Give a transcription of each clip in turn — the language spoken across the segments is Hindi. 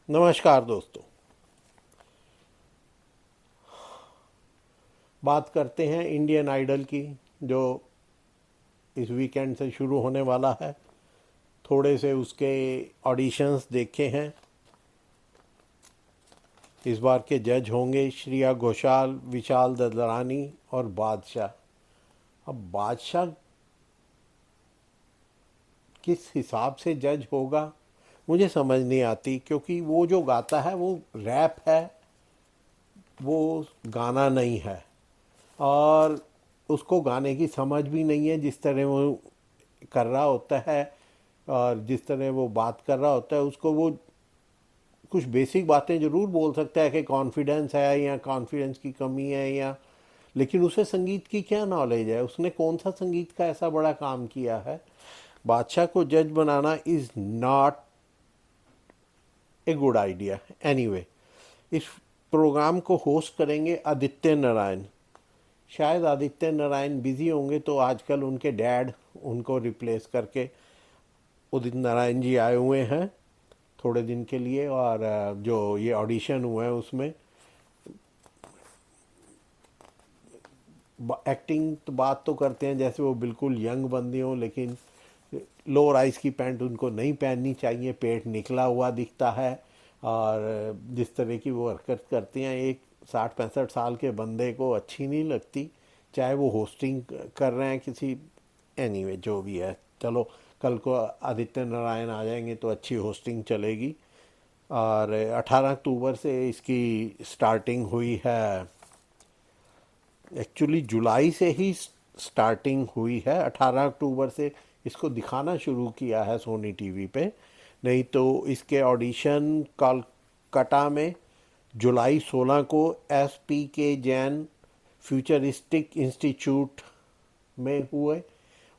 नमस्कार दोस्तों। बात करते हैं इंडियन आइडल की, जो इस वीकेंड से शुरू होने वाला है। थोड़े से उसके ऑडिशंस देखे हैं। इस बार के जज होंगे श्रेया घोषाल, विशाल ददलानी और बादशाह। अब बादशाह किस हिसाब से जज होगा मुझे समझ नहीं आती, क्योंकि वो जो गाता है वो रैप है, वो गाना नहीं है। और उसको गाने की समझ भी नहीं है, जिस तरह वो कर रहा होता है और जिस तरह वो बात कर रहा होता है। उसको वो कुछ बेसिक बातें ज़रूर बोल सकता है कि कॉन्फिडेंस है या कॉन्फिडेंस की कमी है, या लेकिन उसे संगीत की क्या नॉलेज है? उसने कौन सा संगीत का ऐसा बड़ा काम किया है? बादशाह को जज बनाना is not a good idea. Anyway, इस प्रोग्राम को होस्ट करेंगे आदित्य नारायण। शायद आदित्य नारायण बिजी होंगे, तो आजकल उनके डैड उनको रिप्लेस करके उदित नारायण जी आए हुए हैं थोड़े दिन के लिए। और जो ये ऑडिशन हुआ है उसमें एक्टिंग तो बात तो करते हैं जैसे वो बिल्कुल यंग बंदी हो, लेकिन लो राइज की पैंट उनको नहीं पहननी चाहिए, पेट निकला हुआ दिखता है। और जिस तरह की वो हरकत करती हैं एक 60-65 साल के बंदे को अच्छी नहीं लगती, चाहे वो होस्टिंग कर रहे हैं किसी। एनीवे, जो भी है, चलो, कल को आदित्य नारायण आ जाएंगे तो अच्छी होस्टिंग चलेगी। और 18 अक्टूबर से इसकी स्टार्टिंग हुई है। एक्चुअली जुलाई से ही स्टार्टिंग हुई है। 18 अक्टूबर से इसको दिखाना शुरू किया है सोनी टीवी पे। नहीं तो इसके ऑडिशन कोलकाता में जुलाई 16 को SPK जैन फ्यूचरिस्टिक इंस्टीट्यूट में हुए।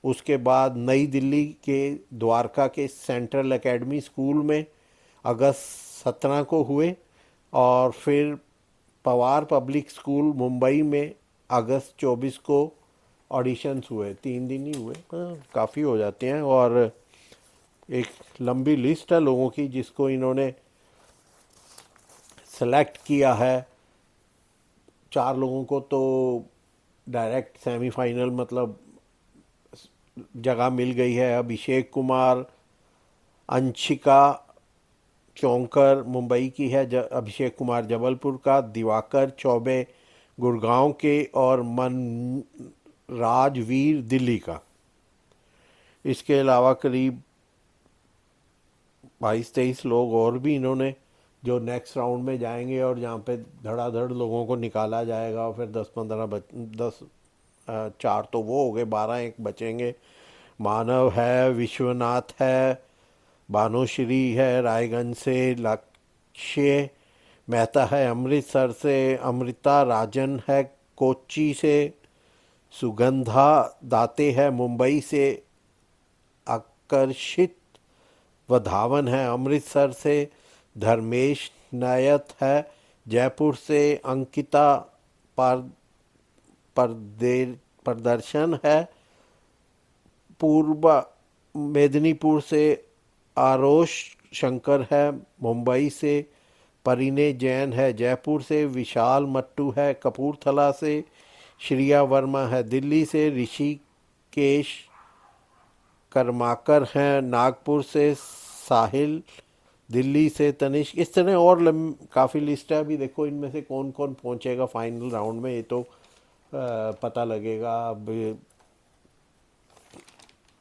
उसके बाद नई दिल्ली के द्वारका के सेंट्रल एकेडमी स्कूल में अगस्त 17 को हुए। और फिर पवार पब्लिक स्कूल मुंबई में अगस्त 24 को ऑडिशंस हुए। 3 दिन ही हुए, काफ़ी हो जाते हैं। और एक लंबी लिस्ट है लोगों की जिसको इन्होंने सेलेक्ट किया है। 4 लोगों को तो डायरेक्ट सेमीफाइनल मतलब जगह मिल गई है। अभिषेक कुमार, अंशिका चौंकर मुंबई की है, अभिषेक कुमार जबलपुर का, दिवाकर चौबे गुड़गांव के, और मन राजवीर दिल्ली का। इसके अलावा करीब 22-23 लोग और भी इन्होंने, जो नेक्स्ट राउंड में जाएंगे और जहाँ पे धड़ाधड़ लोगों को निकाला जाएगा। और फिर 10-15 10 4 तो वो हो गए, 12 एक बचेंगे। मानव है, विश्वनाथ है, भानुश्री है रायगंज से, लक्ष्य मेहता है अमृतसर से, अमृता राजन है कोच्चि से, सुगंधा दाते है मुंबई से, आकर्षित वधावन है अमृतसर से, धर्मेश नायत है जयपुर से, अंकिता पर प्रदर्शन है पूर्व मेदिनीपुर से, आरोश शंकर है मुंबई से, परिणय जैन है जयपुर से, विशाल मट्टू है कपूरथला से, श्रिया वर्मा है दिल्ली से, ऋषिकेश कर्माकर हैं नागपुर से, साहिल दिल्ली से, तनिष्क। इस तरह और काफ़ी लिस्ट है। अभी देखो इनमें से कौन कौन पहुंचेगा फाइनल राउंड में, ये तो पता लगेगा अब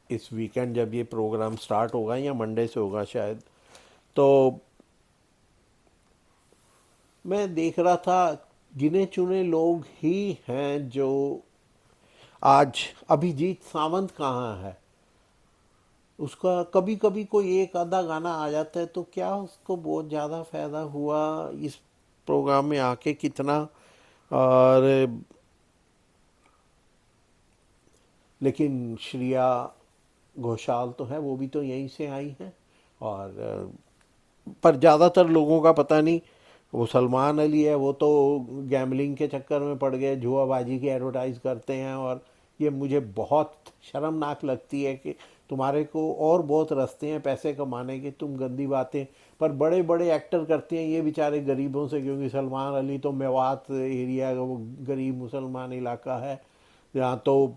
इस वीकेंड जब ये प्रोग्राम स्टार्ट होगा, या मंडे से होगा शायद। तो मैं देख रहा था, गिने चुने लोग ही हैं जो आज। अभिजीत सावंत कहाँ है? उसका कभी कभी कोई एक आधा गाना आ जाता है, तो क्या उसको बहुत ज़्यादा फायदा हुआ इस प्रोग्राम में आके, कितना? और लेकिन श्रेया घोषाल तो है, वो भी तो यहीं से आई हैं। और पर ज़्यादातर लोगों का पता नहीं। वो सलमान अली है, वो तो गैमलिंग के चक्कर में पड़ गए, जुआबाजी की एडवर्टाइज करते हैं। और ये मुझे बहुत शर्मनाक लगती है कि तुम्हारे को और बहुत रास्ते हैं पैसे कमाने के, तुम गंदी बातें पर बड़े बड़े एक्टर करते हैं ये बेचारे गरीबों से, क्योंकि सलमान अली तो मेवात एरिया का वो गरीब मुसलमान इलाका है, यहाँ तो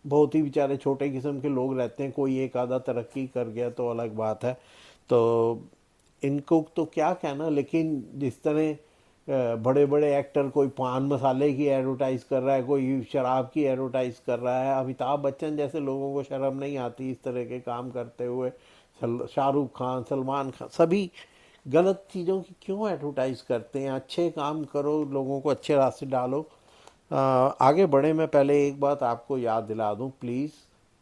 बहुत ही बेचारे छोटे किस्म के लोग रहते हैं, कोई एक आधा तरक्की कर गया तो अलग बात है। तो इनको तो क्या कहना, लेकिन जिस तरह बड़े बड़े एक्टर, कोई पान मसाले की एडवर्टाइज कर रहा है, कोई शराब की एडवर्टाइज कर रहा है, अमिताभ बच्चन जैसे लोगों को शर्म नहीं आती इस तरह के काम करते हुए, शाहरुख खान, सलमान खान, सभी गलत चीज़ों की क्यों एडवर्टाइज करते हैं? अच्छे काम करो, लोगों को अच्छे रास्ते डालो। आगे बढ़े, मैं पहले एक बात आपको याद दिला दूं, प्लीज़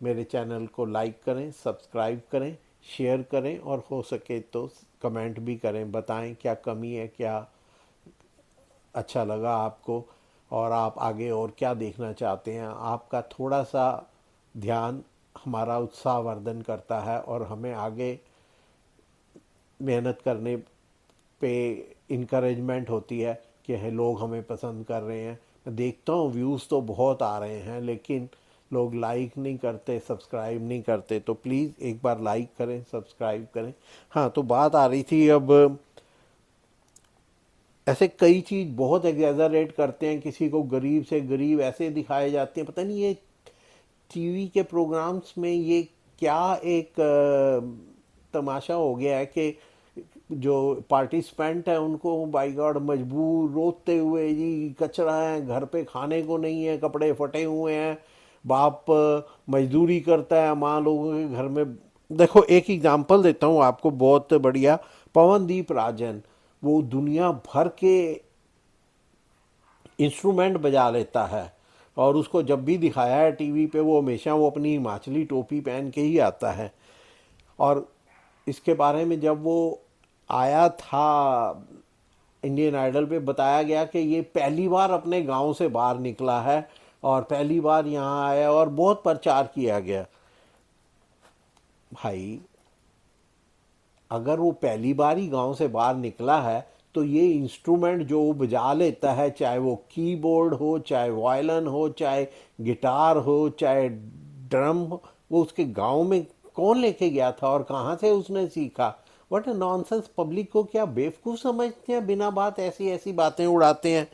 मेरे चैनल को लाइक करें, सब्सक्राइब करें, शेयर करें, और हो सके तो कमेंट भी करें, बताएं क्या कमी है, क्या अच्छा लगा आपको, और आप आगे और क्या देखना चाहते हैं। आपका थोड़ा सा ध्यान हमारा उत्साहवर्धन करता है और हमें आगे मेहनत करने पे इनक्रेजमेंट होती है कि है लोग हमें पसंद कर रहे हैं। मैं देखता हूँ व्यूज़ तो बहुत आ रहे हैं, लेकिन लोग लाइक नहीं करते, सब्सक्राइब नहीं करते, तो प्लीज़ एक बार लाइक करें, सब्सक्राइब करें। हाँ, तो बात आ रही थी अब, ऐसे कई चीज़ बहुत एग्जैजरेट करते हैं, किसी को गरीब से गरीब ऐसे दिखाए जाते हैं, पता नहीं ये टीवी के प्रोग्राम्स में ये क्या एक तमाशा हो गया है कि जो पार्टिसिपेंट है उनको बाई गॉड मजबूर रोते हुए, जी कचरा है, घर पे खाने को नहीं है, कपड़े फटे हुए हैं, बाप मजदूरी करता है, माँ लोगों के घर में। देखो एक एग्जांपल देता हूँ आपको बहुत बढ़िया, पवनदीप राजन, वो दुनिया भर के इंस्ट्रूमेंट बजा लेता है, और उसको जब भी दिखाया है टीवी पे वो हमेशा वो अपनी हिमाचली टोपी पहन के ही आता है। और इसके बारे में जब वो आया था इंडियन आइडल पे, बताया गया कि ये पहली बार अपने गांव से बाहर निकला है और पहली बार यहाँ आया, और बहुत प्रचार किया गया। भाई अगर वो पहली बार ही गांव से बाहर निकला है, तो ये इंस्ट्रूमेंट जो वो बजा लेता है, चाहे वो कीबोर्ड हो, चाहे वायलिन हो, चाहे गिटार हो, चाहे ड्रम हो, वो उसके गांव में कौन लेके गया था और कहाँ से उसने सीखा? What a nonsense! पब्लिक को क्या बेवकूफ़ समझते हैं, बिना बात ऐसी ऐसी बातें उड़ाते हैं।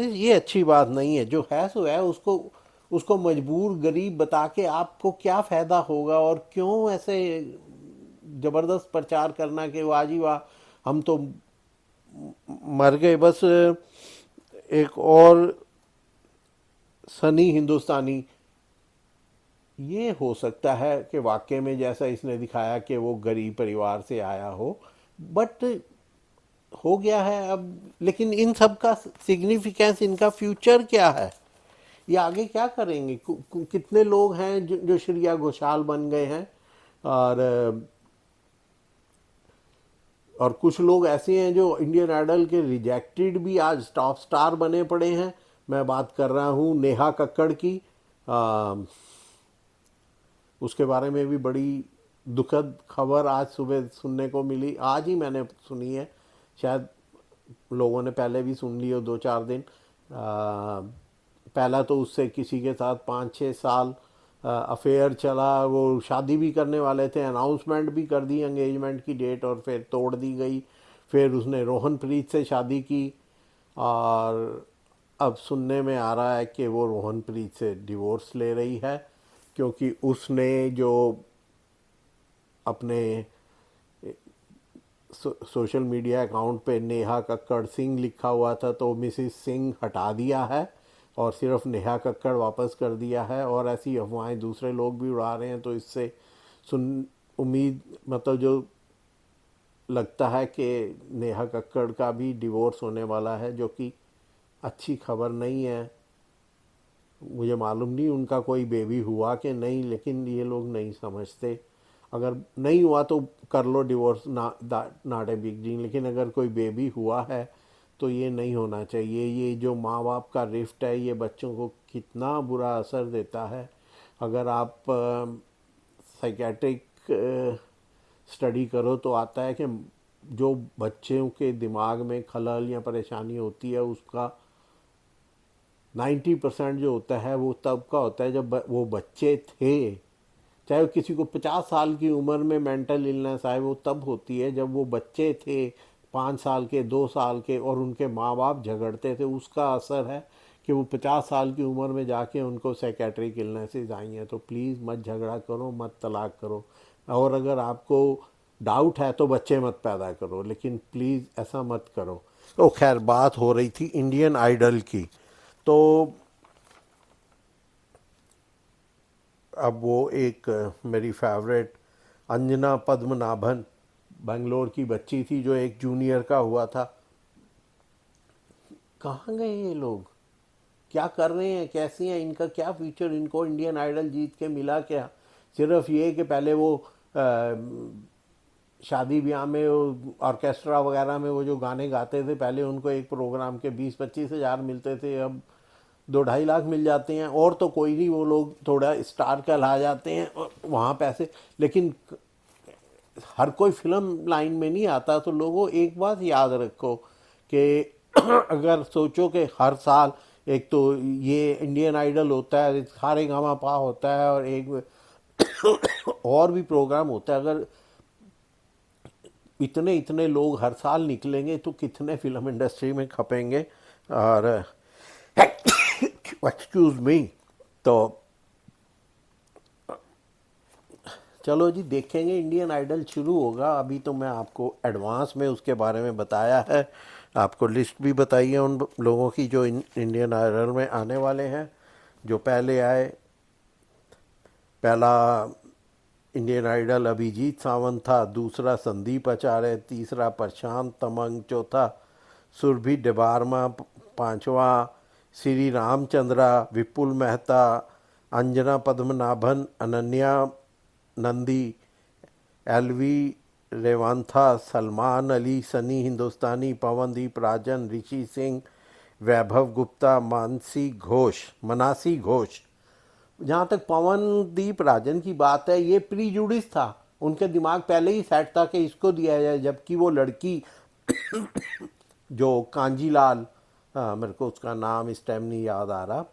ये अच्छी बात नहीं है। जो है सो है, उसको उसको मजबूर गरीब बता के आपको क्या फ़ायदा होगा, और क्यों ऐसे ज़बरदस्त प्रचार करना कि वाह जी वाह हम तो मर गए बस। एक और सनी हिंदुस्तानी, ये हो सकता है कि वाकई में जैसा इसने दिखाया कि वो गरीब परिवार से आया हो, बट हो गया है अब। लेकिन इन सब का सिग्निफिकेंस, इनका फ्यूचर क्या है, ये आगे क्या करेंगे? कितने लोग हैं जो श्रेया घोषाल बन गए हैं, और कुछ लोग ऐसे हैं जो इंडियन आइडल के रिजेक्टेड भी आज टॉप स्टार बने पड़े हैं। मैं बात कर रहा हूँ नेहा कक्कड़ की। आ, उसके बारे में भी बड़ी दुखद खबर आज सुबह सुनने को मिली, आज ही मैंने सुनी है, शायद लोगों ने पहले भी सुन ली हो 2-4 दिन। पहला तो उससे किसी के साथ 5-6 साल अफेयर चला, वो शादी भी करने वाले थे, अनाउंसमेंट भी कर दी एंगेजमेंट की डेट, और फिर तोड़ दी गई। फिर उसने रोहनप्रीत से शादी की, और अब सुनने में आ रहा है कि वो रोहनप्रीत से डिवोर्स ले रही है, क्योंकि उसने जो अपने सोशल मीडिया अकाउंट पे नेहा कक्कड़ सिंह लिखा हुआ था, तो मिसिस सिंह हटा दिया है और सिर्फ नेहा कक्कड़ वापस कर दिया है। और ऐसी अफवाहें दूसरे लोग भी उड़ा रहे हैं, तो इससे सुन उम्मीद, मतलब जो लगता है कि नेहा कक्कड़ का भी डिवोर्स होने वाला है, जो कि अच्छी खबर नहीं है। मुझे मालूम नहीं उनका कोई बेबी हुआ कि नहीं, लेकिन ये लोग नहीं समझते। अगर नहीं हुआ तो कर लो divorce, not a big deal, लेकिन अगर कोई बेबी हुआ है तो ये नहीं होना चाहिए। ये जो माँ बाप का रिफ्ट है, ये बच्चों को कितना बुरा असर देता है। अगर आप साइकेट्रिक स्टडी करो तो आता है कि जो बच्चों के दिमाग में खलल या परेशानी होती है, उसका 90% जो होता है वो तब का होता है जब वो बच्चे थे, चाहे किसी को 50 साल की उम्र में मेंटल इलनेस आए, वो तब होती है जब वो बच्चे थे 5 साल के, 2 साल के, और उनके माँ बाप झगड़ते थे, उसका असर है कि वो 50 साल की उम्र में जाके उनको साइकेट्रिक इलनेसेस आई हैं। तो प्लीज़ मत झगड़ा करो, मत तलाक करो, और अगर आपको डाउट है तो बच्चे मत पैदा करो, लेकिन प्लीज़ ऐसा मत करो। तो खैर, बात हो रही थी इंडियन आइडल की। तो अब वो एक मेरी फेवरेट अंजना पद्मनाभन, बेंगलोर की बच्ची थी जो एक जूनियर का हुआ था। कहाँ गए ये लोग, क्या कर रहे हैं, कैसी हैं, इनका क्या फ्यूचर, इनको इंडियन आइडल जीत के मिला क्या? सिर्फ ये कि पहले वो शादी ब्याह में ऑर्केस्ट्रा वगैरह में वो जो गाने गाते थे, पहले उनको एक प्रोग्राम के 20-25 हज़ार मिलते थे, अब 2-2.5 लाख मिल जाते हैं। और तो कोई नहीं, वो लोग थोड़ा स्टार कहला जाते हैं और वहाँ पैसे। लेकिन हर कोई फिल्म लाइन में नहीं आता। तो लोगों, एक बात याद रखो कि अगर सोचो कि हर साल एक तो ये इंडियन आइडल होता है, सारेगामापा होता है, और एक और भी प्रोग्राम होता है, अगर इतने इतने लोग हर साल निकलेंगे तो कितने फिल्म इंडस्ट्री में खपेंगे। और एक्सक्यूज मी। तो चलो जी, देखेंगे, इंडियन आइडल शुरू होगा। अभी तो मैं आपको एडवांस में उसके बारे में बताया है, आपको लिस्ट भी बताई है उन लोगों की जो इंडियन आइडल में आने वाले हैं। जो पहले आए, पहला इंडियन आइडल अभिजीत सावंत था, दूसरा संदीप आचार्य, तीसरा प्रशांत तमंग, चौथा सुरभि डिबारमा, पांचवा श्री रामचंद्रा, विपुल मेहता, अंजना पद्मनाभन, अनन्या नंदी, एलवी रेवांथा, सलमान अली, सनी हिंदुस्तानी, पवनदीप राजन, ऋषि सिंह, वैभव गुप्ता, मनासी घोष। जहाँ तक पवनदीप राजन की बात है, ये प्रीजुडिस था, उनके दिमाग पहले ही सेट था कि इसको दिया जाए, जबकि वो लड़की जो कांजीलाल, मेरे को उसका नाम इस टाइम नहीं याद आ रहा,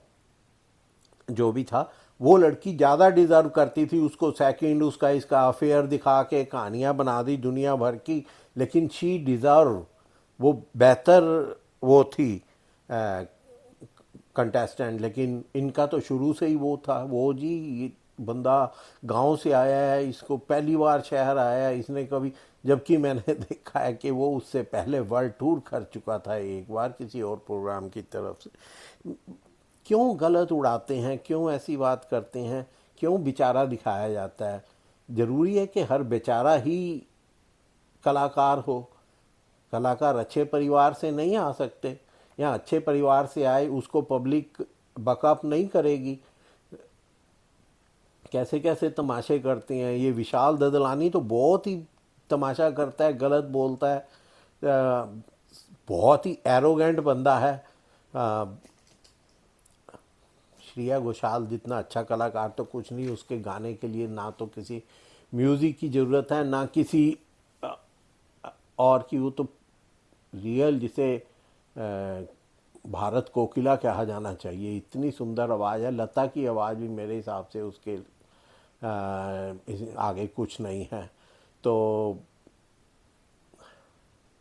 जो भी था, वो लड़की ज़्यादा डिज़र्व करती थी उसको सेकंड, उसका इसका अफेयर दिखा के कहानियाँ बना दी दुनिया भर की। लेकिन शी डिज़र्व, वो बेहतर वो थी कंटेस्टेंट। लेकिन इनका तो शुरू से ही वो था, वो जी ये बंदा गांव से आया है, इसको पहली बार शहर आया है, इसने कभी, जबकि मैंने देखा है कि वो उससे पहले वर्ल्ड टूर कर चुका था एक बार किसी और प्रोग्राम की तरफ से। क्यों गलत उड़ाते हैं, क्यों ऐसी बात करते हैं, क्यों बेचारा दिखाया जाता है? ज़रूरी है कि हर बेचारा ही कलाकार हो? कलाकार अच्छे परिवार से नहीं आ सकते, या अच्छे परिवार से आए उसको पब्लिक बकअप नहीं करेगी? कैसे कैसे तमाशे करते हैं ये। विशाल ददलानी तो बहुत ही तमाशा करता है, गलत बोलता है, बहुत ही एरोगेंट बंदा है। श्रेया घोषाल जितना अच्छा कलाकार तो कुछ नहीं, उसके गाने के लिए ना तो किसी म्यूज़िक की ज़रूरत है, ना किसी और की। वो तो रियल, जिसे भारत कोकिला कहा जाना चाहिए, इतनी सुंदर आवाज़ है। लता की आवाज़ भी मेरे हिसाब से उसके आगे कुछ नहीं है। तो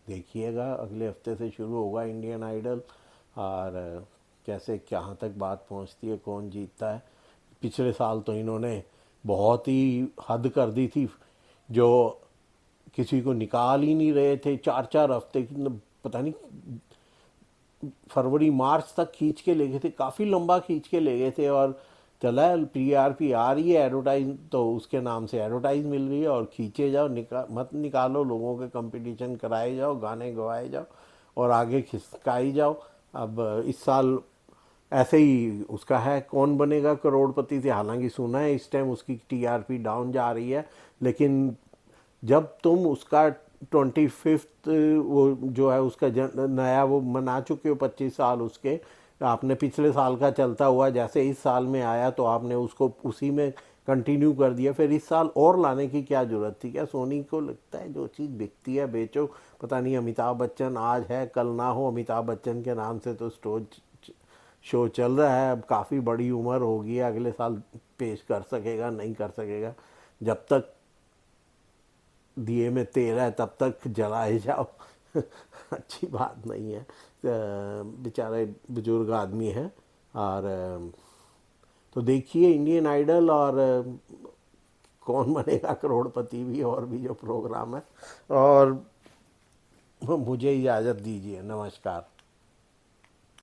देखिएगा, अगले हफ्ते से शुरू होगा इंडियन आइडल, और कैसे कहाँ तक बात पहुँचती है, कौन जीतता है। पिछले साल तो इन्होंने बहुत ही हद कर दी थी, जो किसी को निकाल ही नहीं रहे थे, 4-4 हफ्ते की, पता नहीं फरवरी मार्च तक खींच के ले गए थे, काफ़ी लंबा खींच के ले गए थे। और चला टीआरपी आ रही है, एडवर्टाइज तो उसके नाम से एडवर्टाइज मिल रही है, और खींचे जाओ, मत निकालो, लोगों के कंपटीशन कराए जाओ, गाने गवाए जाओ, और आगे खिसकाई जाओ। अब इस साल ऐसे ही उसका है, कौन बनेगा करोड़पति से। हालांकि सुना है इस टाइम उसकी टीआरपी डाउन जा रही है, लेकिन जब तुम उसका 25th वो जो है उसका नया वो मना चुके हो 25 साल उसके, आपने पिछले साल का चलता हुआ जैसे इस साल में आया तो आपने उसको उसी में कंटिन्यू कर दिया, फिर इस साल और लाने की क्या जरूरत थी? क्या सोनी को लगता है जो चीज़ बिकती है बेचो? पता नहीं, अमिताभ बच्चन आज है कल ना हो, अमिताभ बच्चन के नाम से तो स्टोर शो चल रहा है। अब काफ़ी बड़ी उम्र होगी, अगले साल पेश कर सकेगा नहीं कर सकेगा। जब तक दिए में तेल है तब तक जलाए जाओ। अच्छी बात नहीं है। बेचारे बुजुर्ग आदमी हैं। और तो देखिए इंडियन आइडल और कौन बनेगा करोड़पति भी, और भी जो प्रोग्राम है। और मुझे इजाज़त दीजिए, नमस्कार।